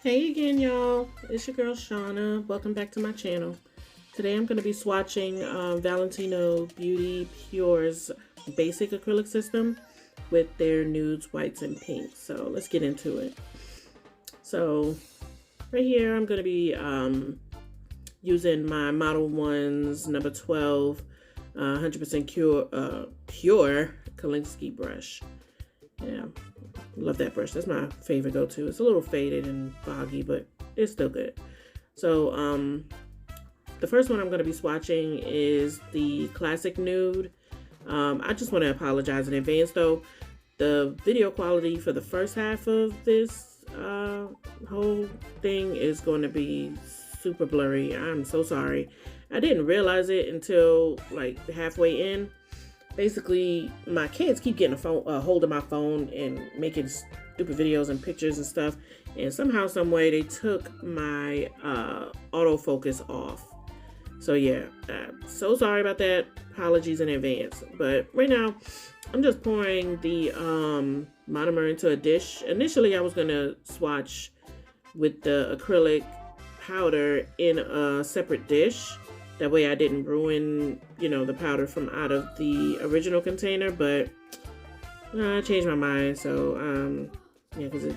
Hey again, y'all. It's your girl Shauna. Welcome back to my channel. Today I'm going to be swatching Valentino Beauty Pure's basic acrylic system with their nudes, whites, and pinks. So let's get into it. So right here I'm going to be using my Model 1's number 12 100% pure Kolinsky brush. Yeah. Love that brush. That's my favorite go-to. It's a little faded and foggy, but it's still good. So the first one I'm going to be swatching is the Classic Nude. I just want to apologize in advance though. The video quality for the first half of this whole thing is going to be super blurry. I'm so sorry. I didn't realize it until like halfway in. Basically, my kids keep getting a hold of my phone and making stupid videos and pictures and stuff. And somehow, some way, they took my autofocus off. So yeah, so sorry about that. Apologies in advance. But right now, I'm just pouring the monomer into a dish. Initially, I was gonna swatch with the acrylic powder in a separate dish. That way I didn't ruin, you know, the powder from out of the original container, but I changed my mind. So, yeah, because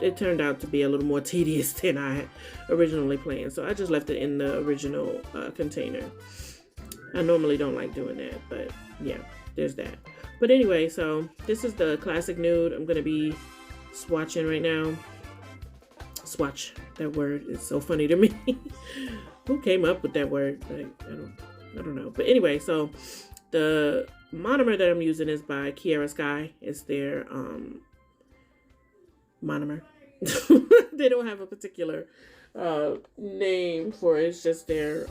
it turned out to be a little more tedious than I had originally planned. So I just left it in the original container. I normally don't like doing that, but yeah, there's that. But anyway, so this is the Classic Nude. I'm going to be swatching right now. Swatch, that word is so funny to me. Who came up with that word? Like, I don't know. But anyway, so the monomer that I'm using is by Kiara Sky. It's their monomer. They don't have a particular name for it. It's just their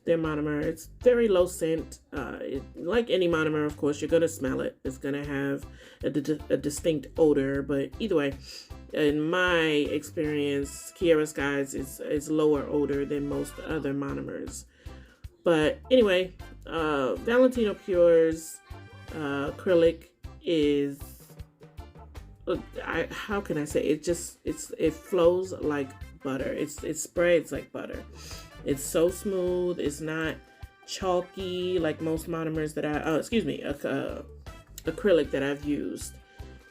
monomer. It's very low scent. Like any monomer, of course, you're gonna smell it. It's gonna have a distinct odor. But either way, in my experience, Kiara Sky's is lower odor than most other monomers. But anyway, Valentino Pure's acrylic is, how can I say, it flows like butter. It spreads like butter. It's so smooth. It's not chalky like most monomers that acrylic that I've used.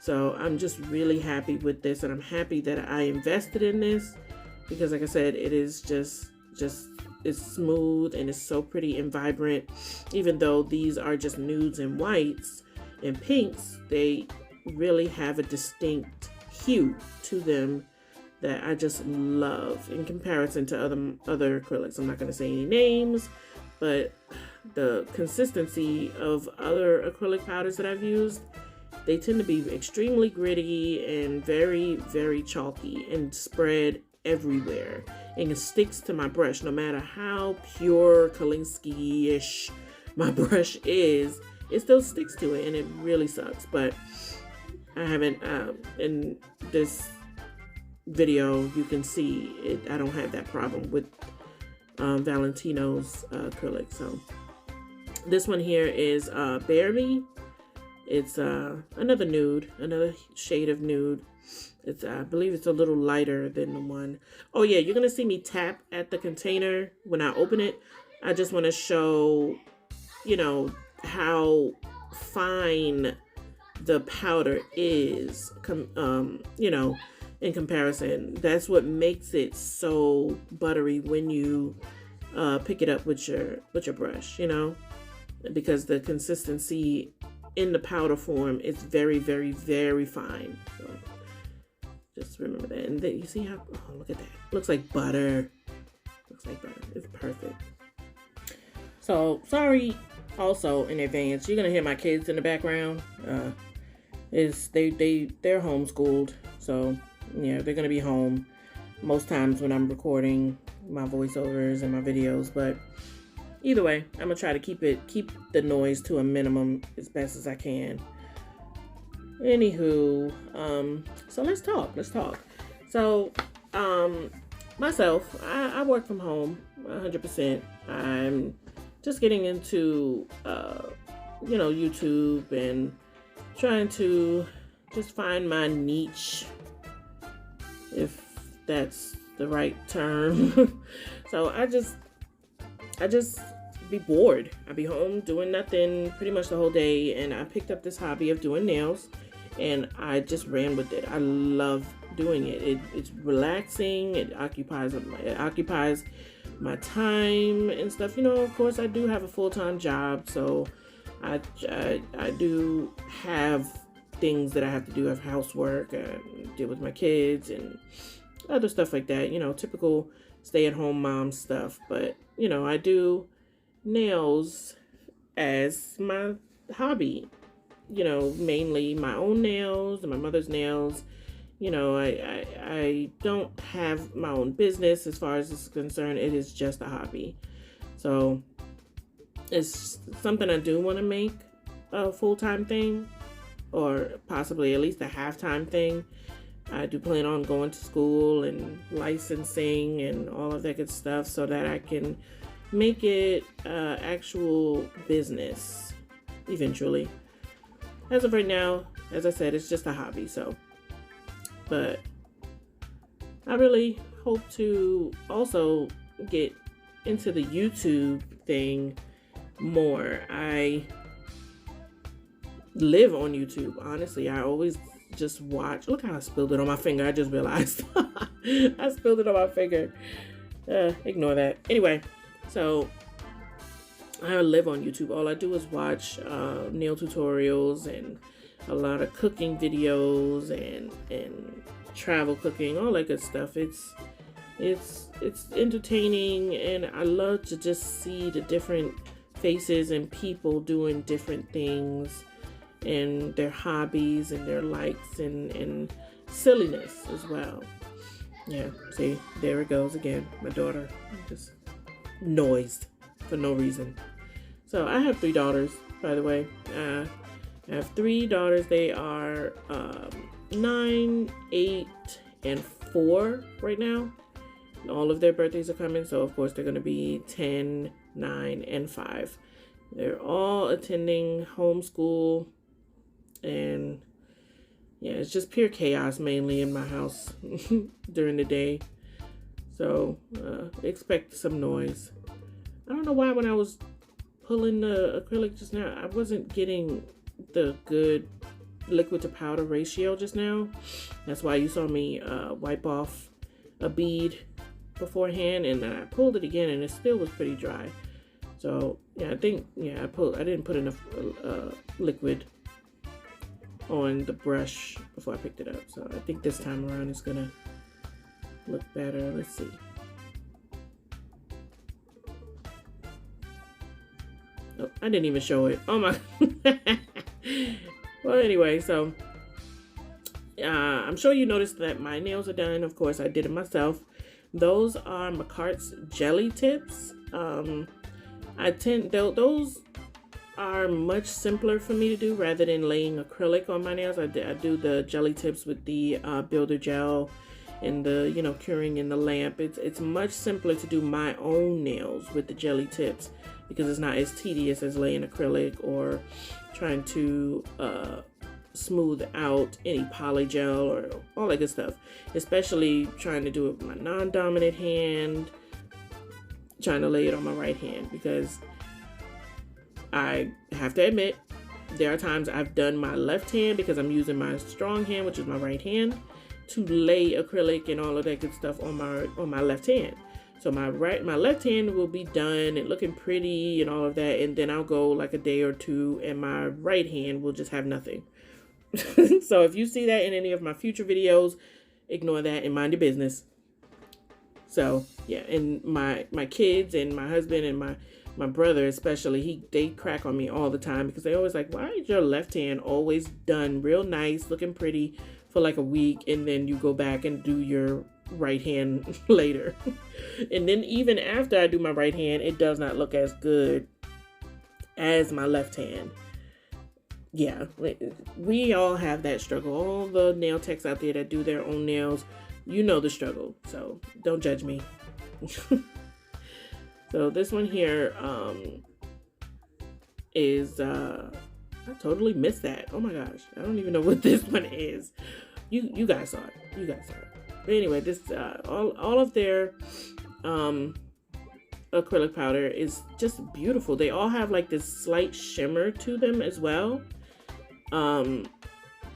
So I'm just really happy with this, and I'm happy that I invested in this because, like I said, it is just it's smooth and it's so pretty and vibrant. Even though these are just nudes and whites and pinks, they really have a distinct hue to them that I just love in comparison to other acrylics. I'm not going to say any names, but the consistency of other acrylic powders that I've used, they tend to be extremely gritty and very, very chalky and spread everywhere. And it sticks to my brush no matter how pure Kolinsky-ish my brush is. It still sticks to it, and it really sucks. But I haven't, in this video, you can see it. I don't have that problem with Valentino's acrylic. So this one here is Bear Me. It's another nude, another shade of nude. It's I believe it's a little lighter than the one. Oh yeah, you're gonna see me tap at the container when I open it. I just want to show, you know, how fine the powder is, you know, in comparison. That's what makes it so buttery when you pick it up with your brush, you know, because the consistency in the powder form is very, very, very fine. So just remember that. And then you see how, oh, look at that. Looks like butter. Looks like butter. It's perfect. So sorry also in advance. You're gonna hear my kids in the background. They're homeschooled, so yeah, they're gonna be home most times when I'm recording my voiceovers and my videos. But either way, I'm gonna try to keep the noise to a minimum as best as I can. Anywho, so let's talk. So, myself, I work from home 100%. I'm just getting into, YouTube and trying to just find my niche, if that's the right term. So I just be bored. I be home doing nothing pretty much the whole day, and I picked up this hobby of doing nails, and I just ran with it. I love doing it. It's relaxing. It occupies my time and stuff. Of course, I do have a full-time job, so I do have things that I have to do. I have housework, deal with my kids, and other stuff like that. Typical stay-at-home mom stuff. But I do nails as my hobby. Mainly my own nails and my mother's nails. I don't have my own business as far as this is concerned. It is just a hobby. So it's something I do want to make a full-time thing, or possibly at least a half-time thing. I do plan on going to school and licensing and all of that good stuff so that I can make it actual business eventually. As of right now, as I said, it's just a hobby. But I really hope to also get into the YouTube thing more. I live on YouTube, honestly. I always just watch. Look how I spilled it on my finger. I just realized I spilled it on my finger. Ignore that. Anyway, so I live on YouTube. All I do is watch nail tutorials and a lot of cooking videos and travel cooking, all that good stuff. It's entertaining, and I love to just see the different faces and people doing different things and their hobbies and their likes and silliness as well. Yeah, see, there it goes again. My daughter just noised for no reason. So I have 3 daughters, by the way. I have 3 daughters. They are 9, 8, and 4 right now. All of their birthdays are coming, so of course they're going to be 10, 9, and 5. They're all attending homeschool, and yeah, it's just pure chaos mainly in my house during the day. So expect some noise. I don't know why when I was pulling the acrylic just now, I wasn't getting the good liquid to powder ratio just now. That's why you saw me wipe off a bead beforehand, and then I pulled it again and it still was pretty dry. So yeah, I didn't put enough liquid on the brush before I picked it up. So I think this time around it's gonna look better. Let's see. Oh, I didn't even show it. Oh my. Well, anyway, so I'm sure you noticed that my nails are done. Of course, I did it myself. Those are McCart's jelly tips. Those are much simpler for me to do rather than laying acrylic on my nails. I do the jelly tips with the builder gel and the curing in the lamp. It's much simpler to do my own nails with the jelly tips because it's not as tedious as laying acrylic or trying to smooth out any poly gel or all that good stuff, especially trying to do it with my non-dominant hand, trying to lay it on my right hand, because I have to admit there are times I've done my left hand because I'm using my strong hand, which is my right hand, to lay acrylic and all of that good stuff on my left hand. So my left hand will be done and looking pretty and all of that, and then I'll go like a day or two and my right hand will just have nothing. So if you see that in any of my future videos, ignore that and mind your business. So yeah, and my kids and my husband and my brother especially, they crack on me all the time because they always like, why is your left hand always done real nice, looking pretty for like a week, and then you go back and do your right hand later. And then even after I do my right hand, it does not look as good as my left hand. Yeah, we all have that struggle. All the nail techs out there that do their own nails, you know the struggle. So don't judge me. So this one here is I totally missed that. Oh my gosh, I don't even know what this one is. You guys saw it. You guys saw it. But anyway, this all of their acrylic powder is just beautiful. They all have like this slight shimmer to them as well. Not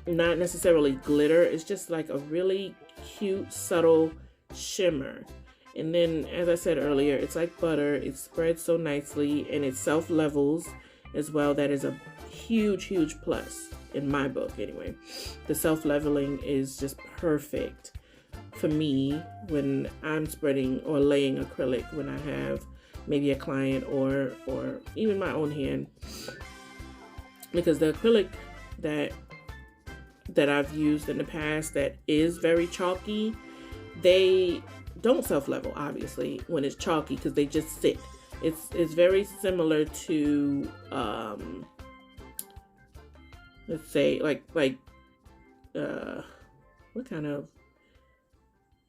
necessarily glitter. It's just like a really cute, subtle shimmer. And then, as I said earlier, it's like butter. It spreads so nicely, and it self-levels as well. That is a huge, huge plus in my book anyway. The self-leveling is just perfect for me when I'm spreading or laying acrylic, when I have maybe a client or even my own hand, because the acrylic that I've used in the past that is very chalky, they don't self-level obviously when it's chalky because they just sit. It's very similar to let's say like what kind of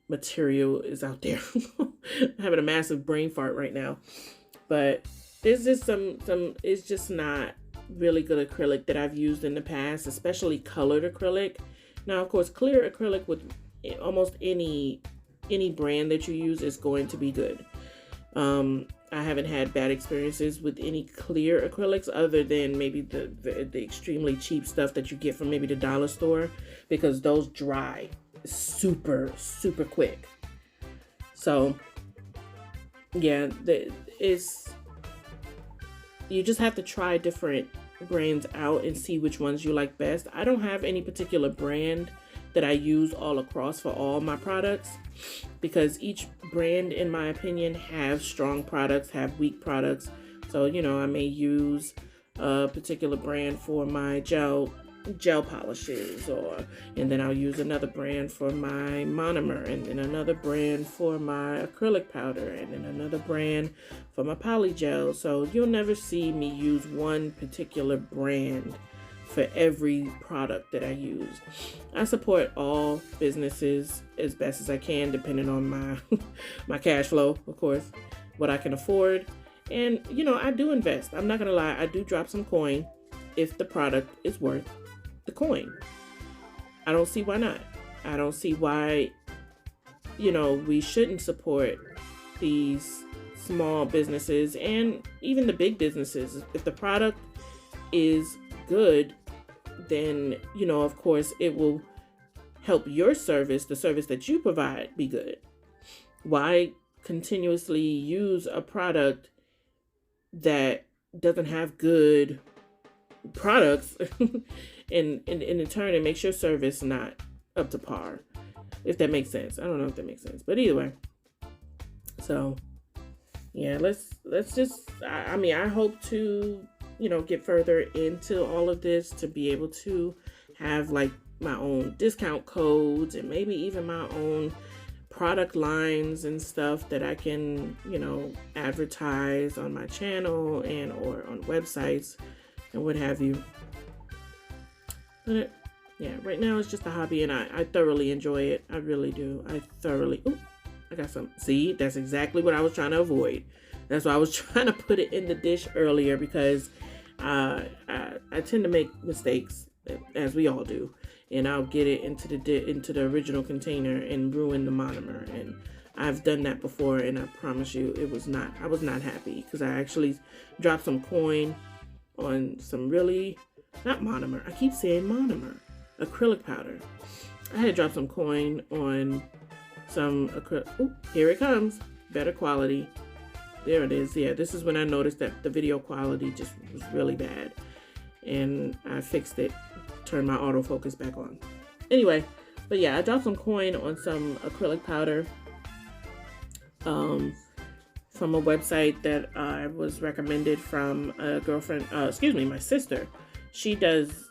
material is out there? I'm having a massive brain fart right now, but there's just some it's just not really good acrylic that I've used in the past, especially colored acrylic. Now of course clear acrylic with almost any brand that you use is going to be good. I haven't had bad experiences with any clear acrylics other than maybe the extremely cheap stuff that you get from maybe the dollar store, because those dry super quick. So yeah, you just have to try different brands out and see which ones you like best. I don't have any particular brand that I use all across for all my products, because each brand, in my opinion, have strong products, have weak products. So, you know, I may use a particular brand for my gel polishes, and then I'll use another brand for my monomer, and then another brand for my acrylic powder, and then another brand for my poly gel. So you'll never see me use one particular brand for every product that I use. I support all businesses as best as I can, depending on my my cash flow, of course, what I can afford. And you know, I do invest. I'm not gonna lie, I do drop some coin if the product is worth the coin. I don't see why not. I don't see why, you know, we shouldn't support these small businesses and even the big businesses. If the product is good, then, you know, of course it will help your service, the service that you provide, be good. Why continuously use a product that doesn't have good products and in turn it makes your service not up to par, if that makes sense. I don't know if that makes sense, but either way. So yeah, let's just, I mean, I hope to, you know, get further into all of this to be able to have like my own discount codes and maybe even my own product lines and stuff that I can, you know, advertise on my channel and or on websites and what have you. But yeah, right now it's just a hobby, and I thoroughly enjoy it. I really do. I got some. See, that's exactly what I was trying to avoid. That's why I was trying to put it in the dish earlier, because I tend to make mistakes, as we all do, and I'll get it into the original container and ruin the monomer. And I've done that before, and I promise you, I was not happy, because I actually dropped some coin on some really, not monomer, I keep saying monomer, acrylic powder. I had to drop some coin on some acrylic. Oh, here it comes, better quality. There it is. Yeah, this is when I noticed that the video quality just was really bad, and I fixed it, turned my autofocus back on. Anyway, but yeah, I dropped some coin on some acrylic powder from a website that I was recommended from a girlfriend, my sister. She does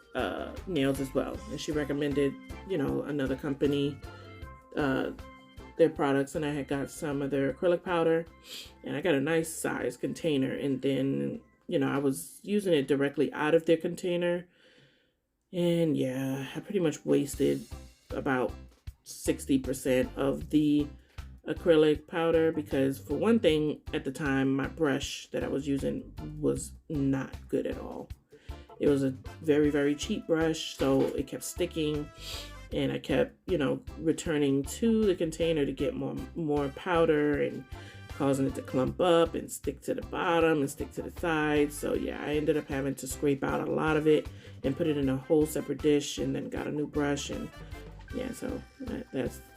nails as well, and she recommended, you know, another company their products, and I had got some of their acrylic powder, and I got a nice size container, and then, you know, I was using it directly out of their container, and yeah, I pretty much wasted about 60% of the acrylic powder, because for one thing, at the time, my brush that I was using was not good at all. It was a very, very cheap brush, so it kept sticking, and I kept, you know, returning to the container to get more powder, and causing it to clump up and stick to the bottom and stick to the sides. So yeah, I ended up having to scrape out a lot of it and put it in a whole separate dish, and then got a new brush. And yeah, so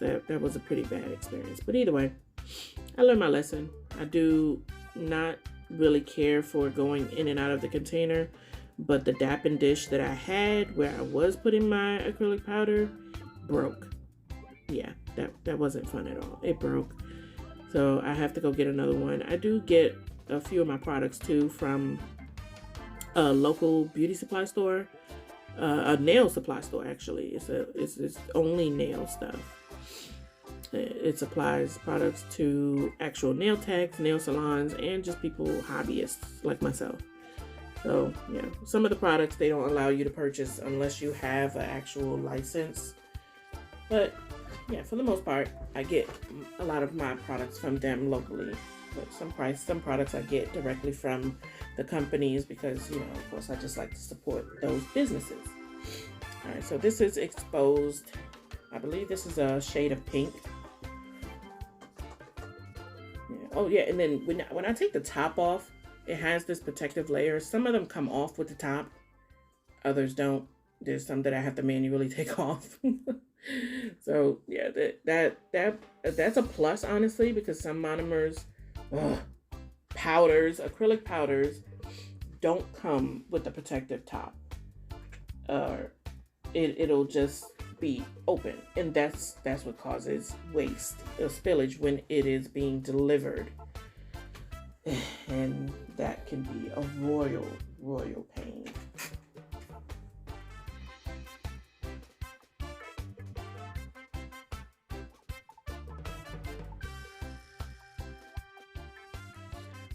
that was a pretty bad experience. But either way, I learned my lesson. I do not really care for going in and out of the container, but the dappen dish that I had where I was putting my acrylic powder broke. Yeah, that wasn't fun at all. It broke. So I have to go get another one. I do get a few of my products too from a local beauty supply store, a nail supply store actually. It's only nail stuff. It supplies products to actual nail techs, nail salons, and just people, hobbyists like myself. So yeah, some of the products they don't allow you to purchase unless you have an actual license. But yeah, for the most part, I get a lot of my products from them locally. But some products I get directly from the companies because, you know, of course, I just like to support those businesses. All right, so this is Exposed. I believe this is a shade of pink. Yeah. Oh yeah, and then when I take the top off, it has this protective layer. Some of them come off with the top, others don't. There's some that I have to manually take off. So yeah, that's a plus, honestly, because some monomers, powders, acrylic powders, don't come with the protective top. It'll just be open, and that's what causes waste or spillage when it is being delivered, and that can be a royal pain.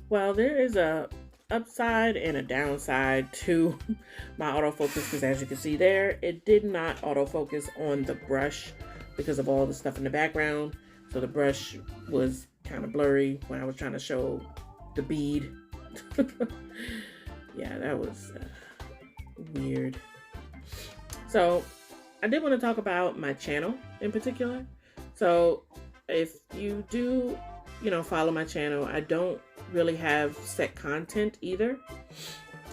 Well, there is a upside and a downside to my autofocus, because as you can see there, it did not autofocus on the brush because of all the stuff in the background. So the brush was kind of blurry when I was trying to show the bead. Yeah, that was weird. So I did want to talk about my channel in particular. So if you do, you know, follow my channel, I don't really have set content either.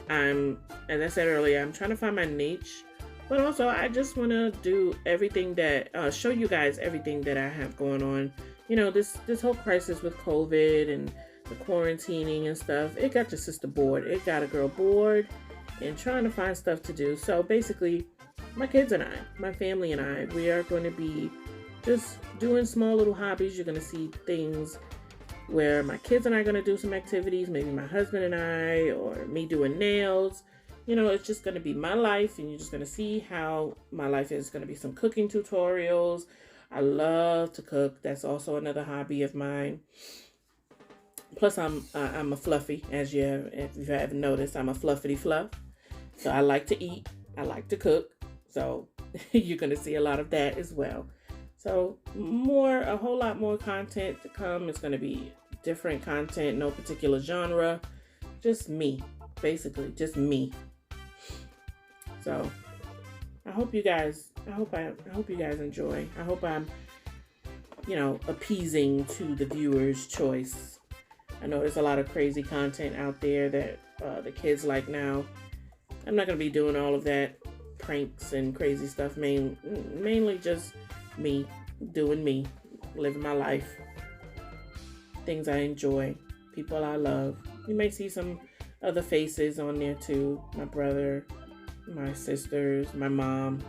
As I said earlier, I'm trying to find my niche, but also I just want to do everything that show you guys everything that I have going on. You know, this whole crisis with COVID and the quarantining and stuff, it got your sister bored. It got a girl bored and trying to find stuff to do. So basically, my kids and I, my family and I, we are going to be just doing small little hobbies. You're going to see things where my kids and I are going to do some activities, maybe my husband and I, or me doing nails. You know, it's just going to be my life, and you're just going to see how my life is. Going to be some cooking tutorials. I love to cook. That's also another hobby of mine. Plus, I'm a fluffy, if you haven't noticed, I'm a fluffity fluff. So I like to eat. I like to cook. So you're going to see a lot of that as well. So a whole lot more content to come. It's going to be different content, no particular genre, just me, basically, just me. So I hope you guys enjoy. I hope I'm, you know, appeasing to the viewer's choice. I know there's a lot of crazy content out there that the kids like now. I'm not going to be doing all of that, pranks and crazy stuff, mainly just me doing me, living my life, things I enjoy, people I love. You may see some other faces on there too. My brother, my sisters, my mom.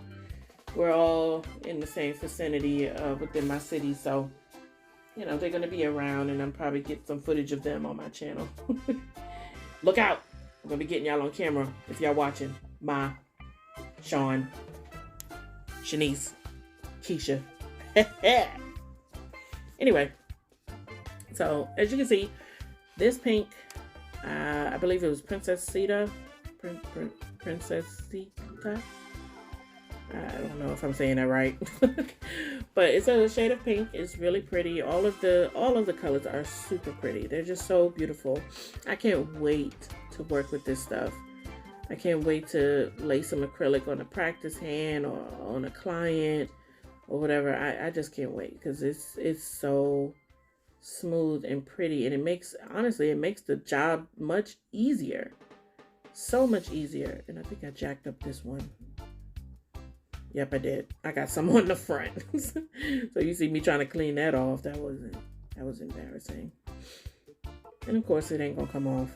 We're all in the same vicinity within my city, so you know they're gonna be around, and I'm probably get some footage of them on my channel. Look out! I'm gonna be getting y'all on camera if y'all watching. Ma, Sean, Shanice, Keisha. Anyway, so as you can see, this pink, I believe it was Princessita. Princessita. I don't know if I'm saying that right, but it's a shade of pink. It's really pretty. All of the colors are super pretty. They're just so beautiful. I can't wait to work with this stuff. I can't wait to lay some acrylic on a practice hand or on a client or whatever. I just can't wait because it's so smooth and pretty, and it makes, honestly, it makes the job much easier. So much easier. And I think I jacked up this one. Yep, I did. I got some on the front. So you see me trying to clean that off. That was embarrassing. And of course it ain't gonna come off.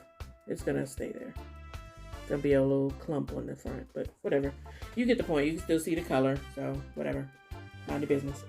It's gonna stay there. It's gonna be a little clump on the front, but whatever. You get the point. You can still see the color, so whatever. Mind your business.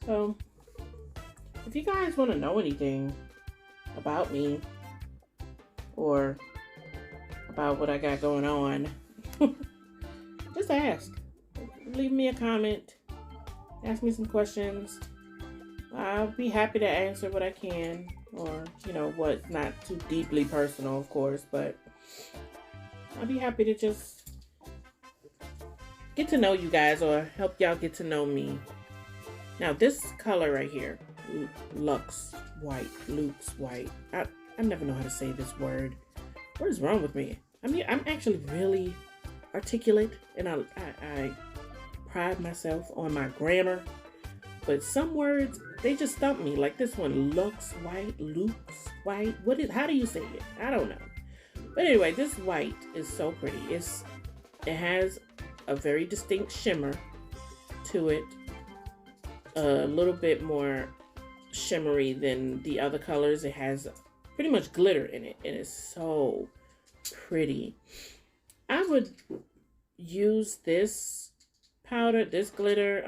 So, if you guys want to know anything about me or about what I got going on, just ask. Leave me a comment. Ask me some questions. I'll be happy to answer what I can, or, you know, what's not too deeply personal, of course, but I'll be happy to just get to know you guys or help y'all get to know me. Now, this color right here, Luxe White, Luxe White. I never know how to say this word. What is wrong with me? I mean, I'm actually really articulate, and I pride myself on my grammar. But some words, they just stump me. Like this one, Luxe White, Luxe White. How do you say it? I don't know. But anyway, this white is so pretty. It has a very distinct shimmer to it. A little bit more shimmery than the other colors. It has pretty much glitter in it, and it's so pretty. I would use this powder, this glitter,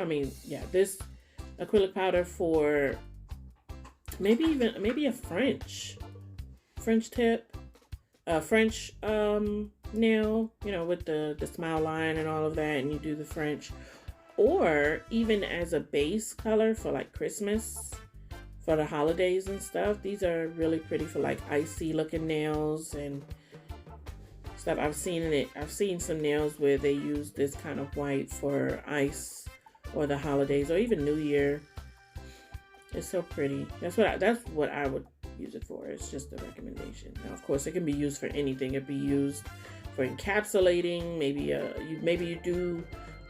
this acrylic powder for maybe a French tip, French nail, you know, with the smile line and all of that, and you do the French. Or even as a base color for like Christmas, for the holidays and stuff. These are really pretty for like icy looking nails and stuff. I've seen some nails where they use this kind of white for ice or the holidays or even New Year. It's so pretty. That's what I would use it for. It's just a recommendation. Now, of course, it can be used for anything. It can be used for encapsulating. Maybe you do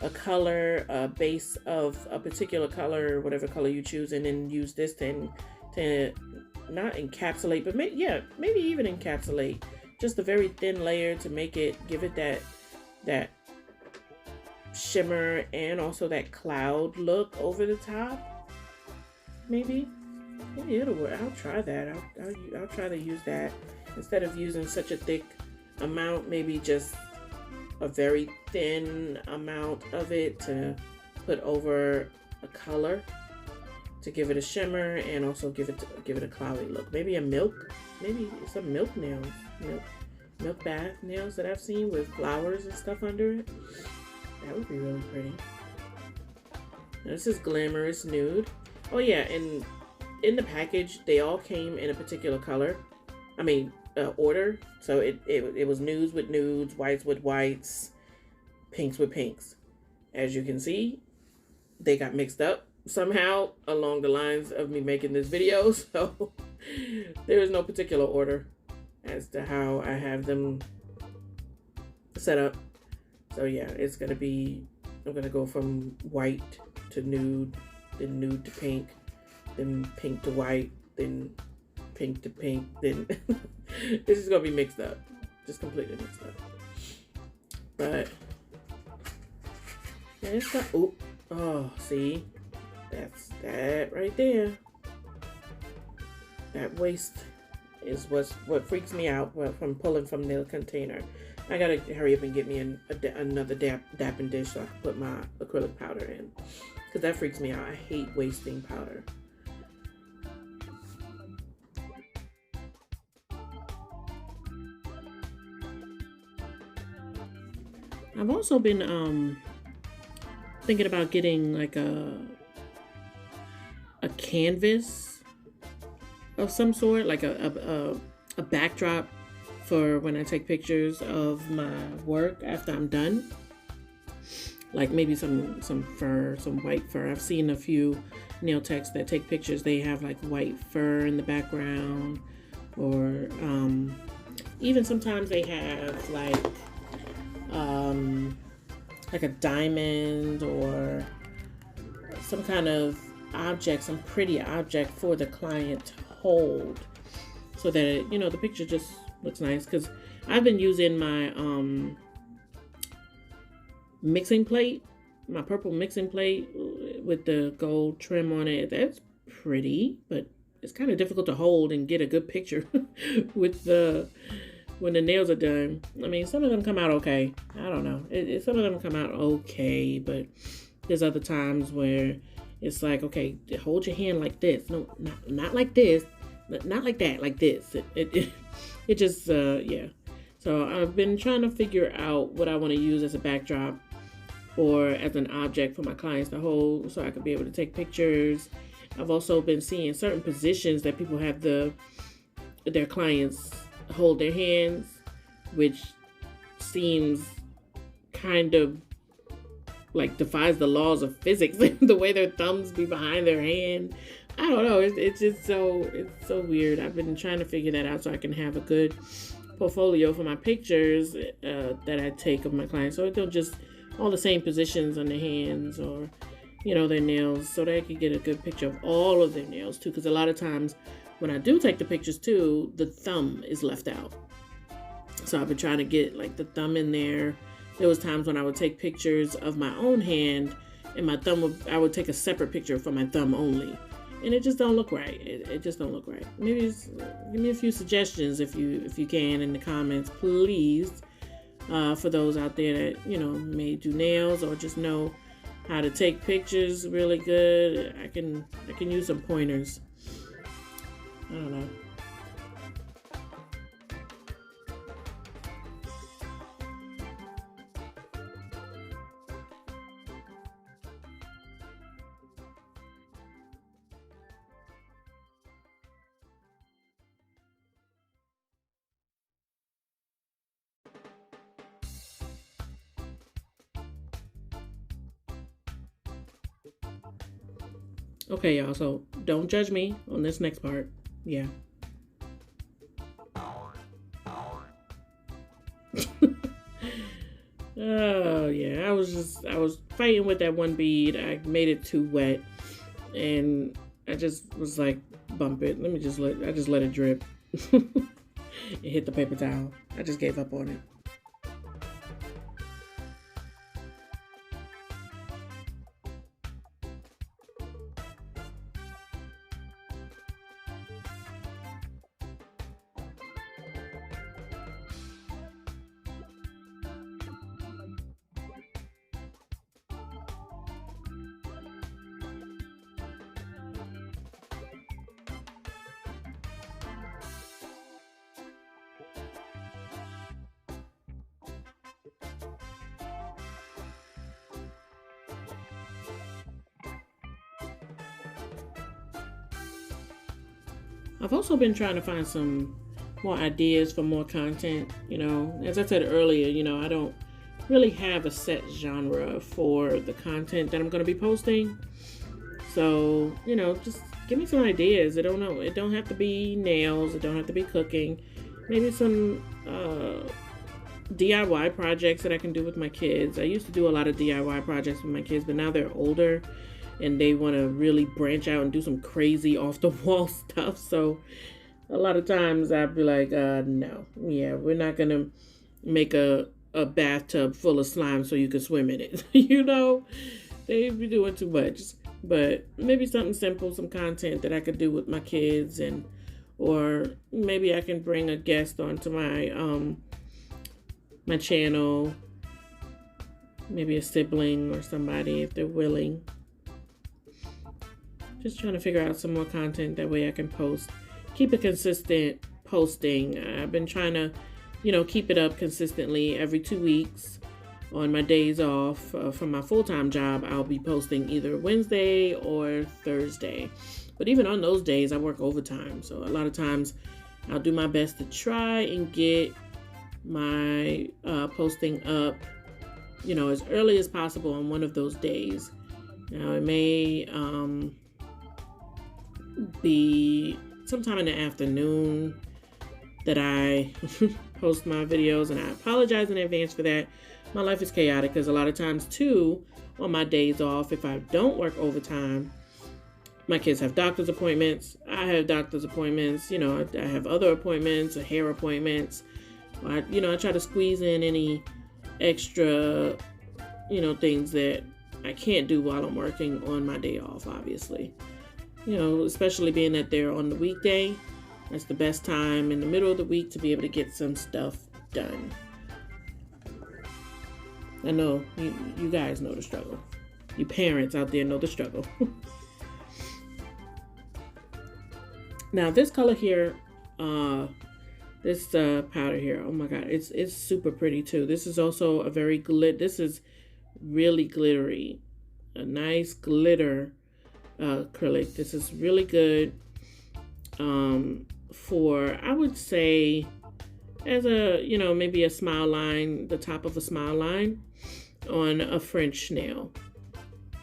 a color, a base of a particular color, whatever color you choose, and then use this to not encapsulate, but maybe even encapsulate just a very thin layer to make it, give it that shimmer and also that cloud look over the top. Maybe it'll work. I'll try that. I'll try to use that instead of using such a thick amount. Maybe just a very thin amount of it to put over a color to give it a shimmer and also give it a cloudy look. Maybe some milk nails, milk bath nails that I've seen with flowers and stuff under it. That would be really pretty. Now, this is Glamorous Nude. Oh yeah, and in the package they all came in a particular color. I mean order. So it was nudes with nudes, whites with whites, pinks with pinks. As you can see, they got mixed up somehow along the lines of me making this video, so there is no particular order as to how I have them set up. So yeah, it's gonna be, I'm gonna go from white to nude, then nude to pink, then pink to white, then pink to pink, then this is gonna be mixed up, just completely mixed up. But yeah, it's not, oh, see, that's that right there. That waste is what freaks me out from pulling from the container. I gotta hurry up and get me another dappen dish so I can put my acrylic powder in, because that freaks me out. I hate wasting powder. I've also been thinking about getting like a canvas of some sort, like a backdrop for when I take pictures of my work after I'm done. Like maybe some fur, some white fur. I've seen a few nail techs that take pictures. They have like white fur in the background, or even sometimes they have like a diamond or some kind of object, some pretty object for the client to hold, so that it, the picture just looks nice. Because I've been using my mixing plate, my purple mixing plate with the gold trim on it. That's pretty, but it's kind of difficult to hold and get a good picture with when the nails are done. I mean, some of them come out okay. I don't know. Some of them come out okay, but there's other times where it's like, okay, hold your hand like this. No, not like this. Not like that, like this. It just, yeah. So I've been trying to figure out what I want to use as a backdrop or as an object for my clients to hold, so I could be able to take pictures. I've also been seeing certain positions that people have their clients hold their hands, which seems kind of like defies the laws of physics. The way their thumbs be behind their hand, I don't know. It's just so weird. I've been trying to figure that out so I can have a good portfolio for my pictures that I take of my clients, so it don't just all the same positions on their hands or their nails, so they can get a good picture of all of their nails too. Because a lot of times when I do take the pictures too, the thumb is left out. So I've been trying to get like the thumb in there. There was times when I would take pictures of my own hand and my thumb I would take a separate picture for my thumb only. And it just don't look right. It just don't look right. Maybe give me a few suggestions if you can in the comments, please. For those out there that, may do nails or just know how to take pictures really good. I can use some pointers. I don't know. Okay, y'all, so don't judge me on this next part. Yeah. Oh yeah, I was fighting with that one bead. I made it too wet, and I just was like, bump it. I just let it drip. It hit the paper towel. I just gave up on it. I've also been trying to find some more ideas for more content. You know, as I said earlier, you know, I don't really have a set genre for the content that I'm going to be posting. So, you know, just give me some ideas. I don't know. It don't have to be nails. It don't have to be cooking. Maybe some DIY projects that I can do with my kids. I used to do a lot of DIY projects with my kids, but now they're older and they want to really branch out and do some crazy off the wall stuff. So a lot of times I'd be like, no, yeah, we're not going to make a bathtub full of slime so you can swim in it. You know, they be doing too much. But maybe something simple, some content that I could do with my kids, and or maybe I can bring a guest onto my my channel, maybe a sibling or somebody if they're willing. Just trying to figure out some more content, that way I can post, keep a consistent posting. I've been trying to, you know, keep it up consistently every 2 weeks. On my days off from my full-time job, I'll be posting either Wednesday or Thursday. But even on those days, I work overtime. So a lot of times I'll do my best to try and get my posting up, you know, as early as possible on one of those days. Now, it may be sometime in the afternoon that I post my videos, and I apologize in advance for that. My life is chaotic because a lot of times too, on my days off, if I don't work overtime, my kids have doctor's appointments. I have doctor's appointments. You know, I have other appointments, hair appointments. I try to squeeze in any extra, you know, things that I can't do while I'm working on my day off, obviously. You know, especially being that they're on the weekday. That's the best time in the middle of the week to be able to get some stuff done. I know you guys know the struggle. You parents out there know the struggle. Now this color here, this powder here, oh my god, it's super pretty too. This is also a very this is really glittery, a nice glitter acrylic. This is really good for, I would say, as a, you know, maybe a smile line, the top of a smile line on a French nail,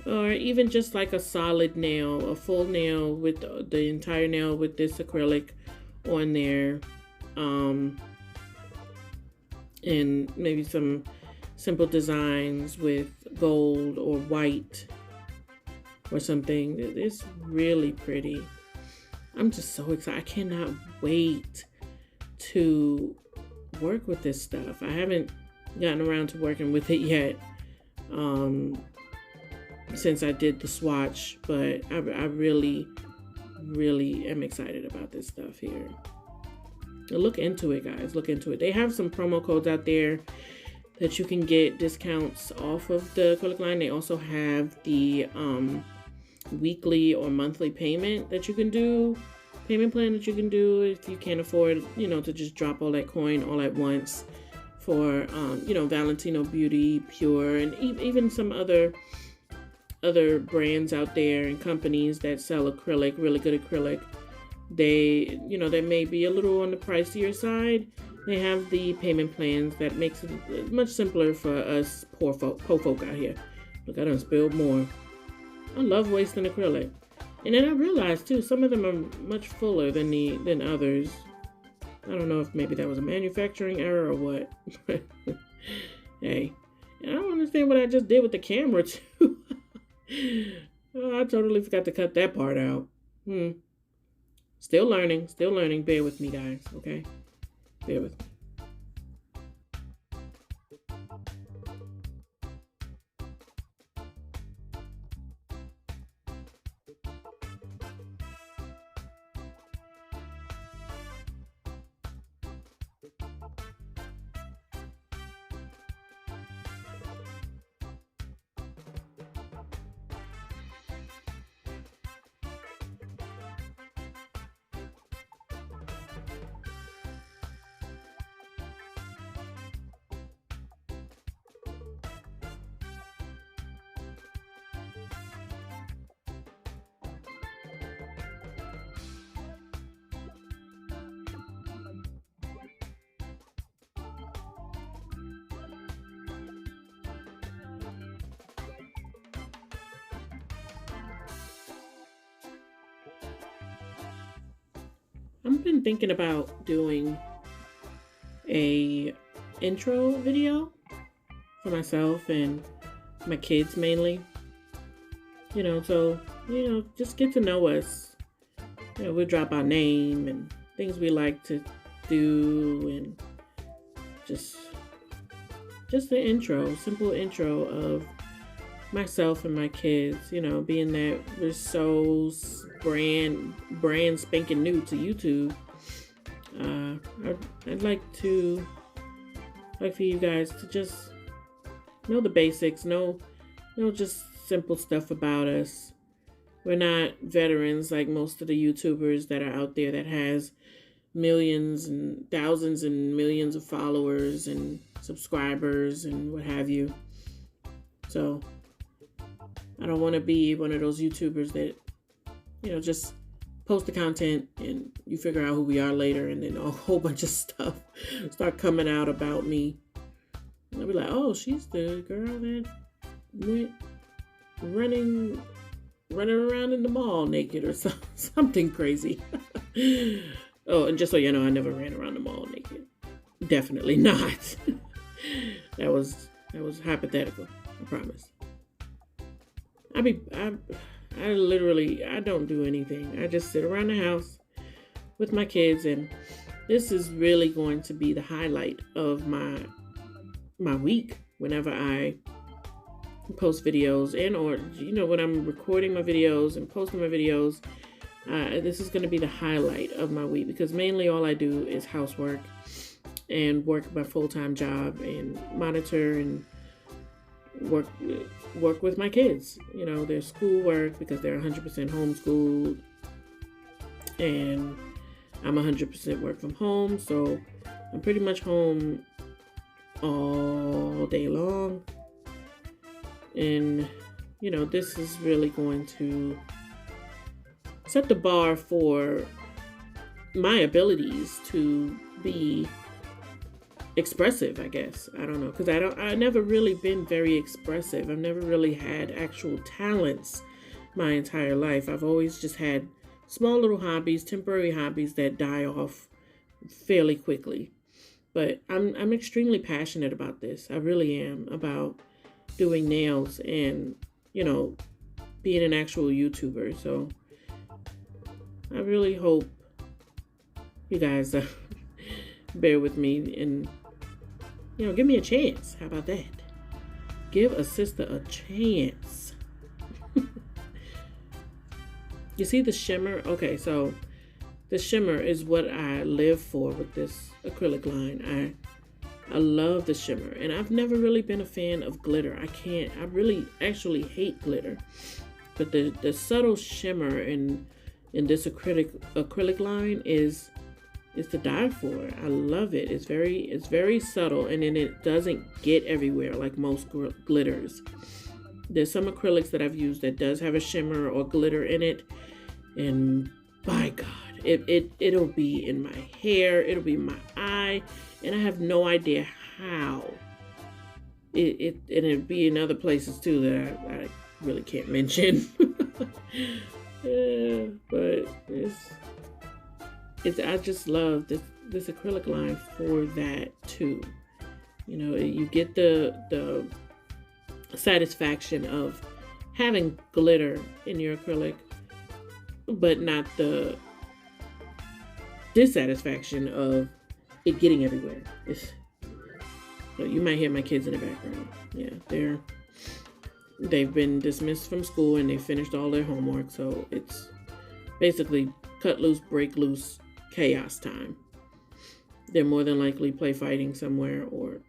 or even just like a solid nail, a full nail with the entire nail with this acrylic on there, and maybe some simple designs with gold or white or something. It's really pretty. I'm just so excited. I cannot wait to work with this stuff. I haven't gotten around to working with it yet since I did the swatch, but I really am excited about this stuff here. Look into it, guys. Look into it. They have some promo codes out there that you can get discounts off of the acrylic line. They also have the weekly or monthly payment that you can do, payment plan that you can do if you can't afford, you know, to just drop all that coin all at once for, you know, Valentino Beauty, Pure, and even some other brands out there and companies that sell acrylic, really good acrylic. They, you know, they may be a little on the pricier side. They have the payment plans that makes it much simpler for us poor folk out here. Look, I done spilled more. I love wasting acrylic. And then I realized too, some of them are much fuller than others. I don't know if maybe that was a manufacturing error or what. Hey, understand what I just did with the camera too. Oh, I totally forgot to cut that part out. Still learning, still learning. Bear with me, guys, okay? Bear with me. I've been thinking about doing a intro video for myself and my kids mainly. So, just get to know us. We'll drop our name and things we like to do and just an intro, simple intro of myself and my kids, being that we're so brand spanking new to YouTube. I'd like for you guys to just know the basics, know just simple stuff about us. We're not veterans like most of the YouTubers that are out there that has millions and thousands and millions of followers and subscribers and what have you. So I don't want to be one of those YouTubers that, just post the content and you figure out who we are later and then a whole bunch of stuff start coming out about me. And I'll be like, oh, she's the girl that went running around in the mall naked or something crazy. Oh, and just so you know, I never ran around the mall naked. Definitely not. That was hypothetical, I promise. I don't do anything. I just sit around the house with my kids, and this is really going to be the highlight of my week whenever I post videos or when I'm recording my videos and posting my videos. This is going to be the highlight of my week because mainly all I do is housework and work my full-time job and monitor and work with my kids, their schoolwork because they're 100% homeschooled and I'm 100% work from home. So I'm pretty much home all day long. And, this is really going to set the bar for my abilities to be expressive, I guess. I don't know, because I've never really been very expressive. I've never really had actual talents my entire life. I've always just had small little hobbies, temporary hobbies that die off fairly quickly. But I'm extremely passionate about this. I really am, about doing nails and, being an actual YouTuber. So I really hope you guys bear with me and, give me a chance. How about that? Give a sister a chance. You see the shimmer? Okay, so the shimmer is what I live for with this acrylic line. I love the shimmer, and I've never really been a fan of glitter. I really actually hate glitter. But the subtle shimmer in this acrylic line is to die for. I love it. It's very subtle, and then it doesn't get everywhere like most glitters. There's some acrylics that I've used that does have a shimmer or glitter in it, and by God, it'll be in my hair, it'll be in my eye, and I have no idea how. It'd be in other places too that I really can't mention. Yeah, but I just love this acrylic line for that too. You get the satisfaction of having glitter in your acrylic, but not the dissatisfaction of it getting everywhere. You might hear my kids in the background. Yeah, they've been dismissed from school and they finished all their homework, so it's basically cut loose, break loose, chaos time. They're more than likely play fighting somewhere or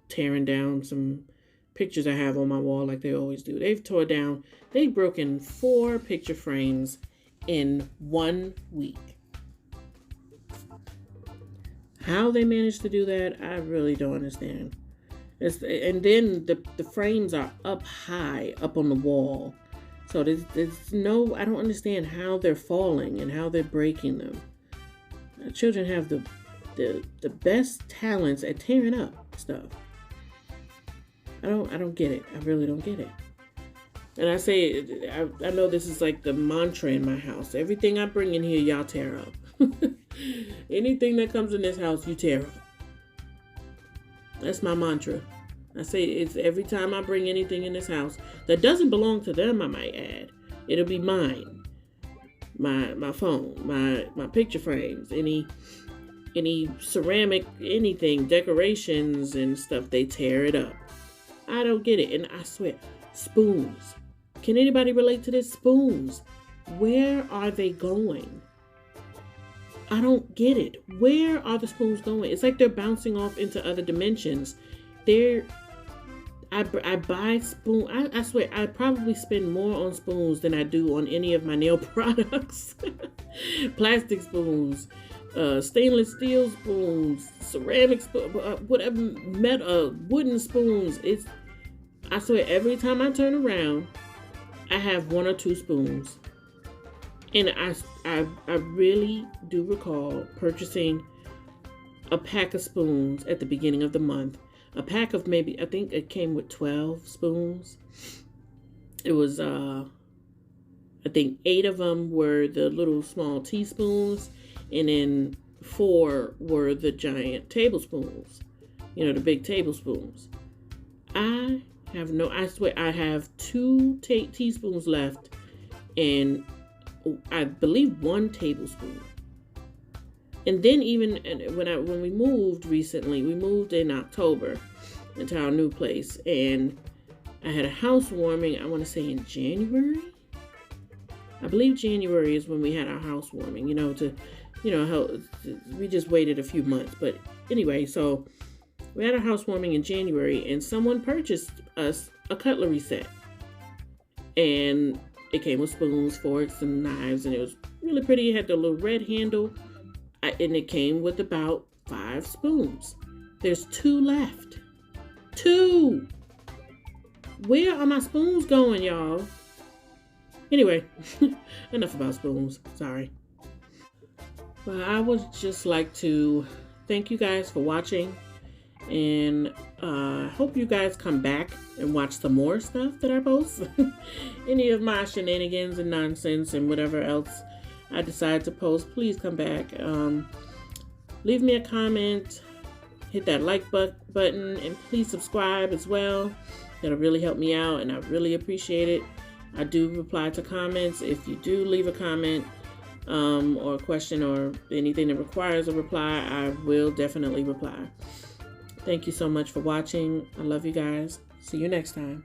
tearing down some pictures I have on my wall like they always do. They've broken 4 picture frames in 1 week. How they managed to do that, I really don't understand. And then the frames are up high, up on the wall. So there's no, I don't understand how they're falling and how they're breaking them. Children have the best talents at tearing up stuff. I don't get it. I really don't get it. And I say, I know this is like the mantra in my house. Everything I bring in here, y'all tear up. Anything that comes in this house, you tear up. That's my mantra. I say it's every time I bring anything in this house that doesn't belong to them, I might add. It'll be mine. My phone, my picture frames, any ceramic, anything, decorations and stuff, they tear it up. I don't get it. And I swear, spoons. Can anybody relate to this? Spoons. Where are they going? I don't get it. Where are the spoons going? It's like they're bouncing off into other dimensions. I buy spoon. I swear, I probably spend more on spoons than I do on any of my nail products. Plastic spoons, stainless steel spoons, ceramic spoons, whatever, metal, wooden spoons. I swear, every time I turn around, I have 1 or 2 spoons. And I really do recall purchasing a pack of spoons at the beginning of the month. A pack of maybe, I think it came with 12 spoons. It was, I think 8 of them were the little small teaspoons, and then 4 were the giant tablespoons. You know, the big tablespoons. I swear I have 2 teaspoons left, and I believe 1 tablespoon. And then even when we moved recently, we moved in October into our new place, and I had a housewarming, I want to say in January. I believe January is when we had our housewarming, we just waited a few months. But anyway, so we had a housewarming in January, and someone purchased us a cutlery set. And it came with spoons, forks, and knives, and it was really pretty. It had the little red handle, and it came with about 5 spoons. There's 2 left. 2! Where are my spoons going, y'all? Anyway, enough about spoons. Sorry. Well, I would just like to thank you guys for watching, and hope you guys come back and watch some more stuff that I post. Any of my shenanigans and nonsense and whatever else I decide to post, please come back. Leave me a comment, hit that like button, and please subscribe as well. That'll really help me out, and I really appreciate it. I do reply to comments. If you do leave a comment or a question or anything that requires a reply, I will definitely reply. Thank you so much for watching. I love you guys. See you next time.